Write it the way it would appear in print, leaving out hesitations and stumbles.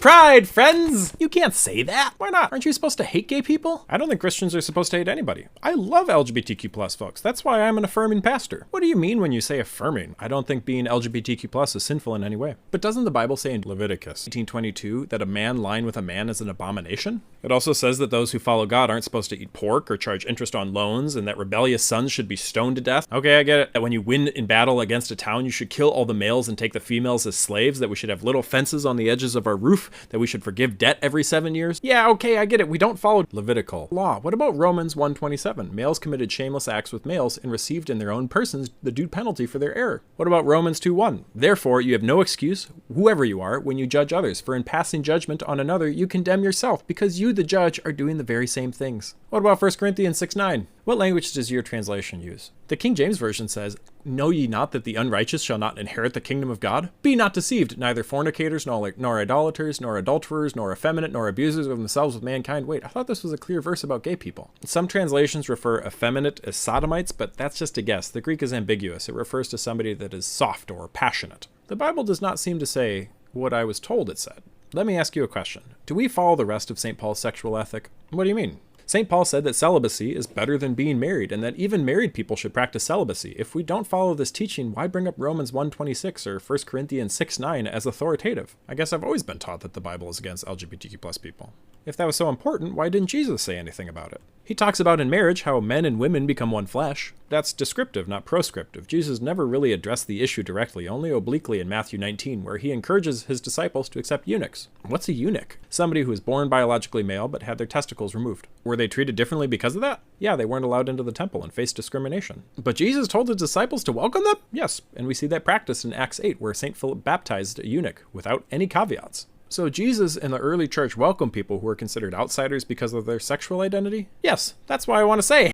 pride, friends! You can't say that. Why not? Aren't you supposed to hate gay people? I don't think Christians are supposed to hate anybody. I love LGBTQ plus folks. That's why I'm an affirming pastor. What do you mean when you say affirming? I don't think being LGBTQ plus is sinful in any way. But doesn't the Bible say in Leviticus 18:22 that a man lying with a man is an abomination? It also says that those who follow God aren't supposed to eat pork or charge interest on loans, and that rebellious sons should be stoned to death. Okay, I get it. That when you win in battle against a town, you should kill all the males and take the females as slaves, that we should have little fences on the edges of our roof, that we should forgive debt every 7 years. Yeah, okay, I get it. We don't follow Levitical law. What about Romans 1:27? Males committed shameless acts with males and received in their own persons the due penalty for their error. What about Romans 2:1? Therefore, you have no excuse, whoever you are, when you judge others, for in passing judgment on another, you condemn yourself, because you, the judge, are doing the very same things. What about 1 Corinthians 6:9? What language does your translation use? The King James Version says, "Know ye not that the unrighteous shall not inherit the kingdom of God? Be not deceived, neither fornicators, nor idolaters, nor adulterers, nor effeminate, nor abusers of themselves with mankind." Wait, I thought this was a clear verse about gay people. Some translations refer effeminate as sodomites, but that's just a guess. The Greek is ambiguous. It refers to somebody that is soft or passionate. The Bible does not seem to say what I was told it said. Let me ask you a question. Do we follow the rest of St. Paul's sexual ethic? What do you mean? St. Paul said that celibacy is better than being married, and that even married people should practice celibacy. If we don't follow this teaching, why bring up Romans 1:26 or 1 Corinthians 6:9 as authoritative? I guess I've always been taught that the Bible is against LGBTQ plus people. If that was so important, why didn't Jesus say anything about it? He talks about in marriage how men and women become one flesh. That's descriptive, not proscriptive. Jesus never really addressed the issue directly, only obliquely in Matthew 19, where he encourages his disciples to accept eunuchs. What's a eunuch? Somebody who was born biologically male but had their testicles removed. Were they treated differently because of that? Yeah, they weren't allowed into the temple and faced discrimination. But Jesus told his disciples to welcome them? Yes, and we see that practiced in Acts 8, where St. Philip baptized a eunuch without any caveats. So Jesus and the early church welcomed people who were considered outsiders because of their sexual identity? Yes, that's why I want to say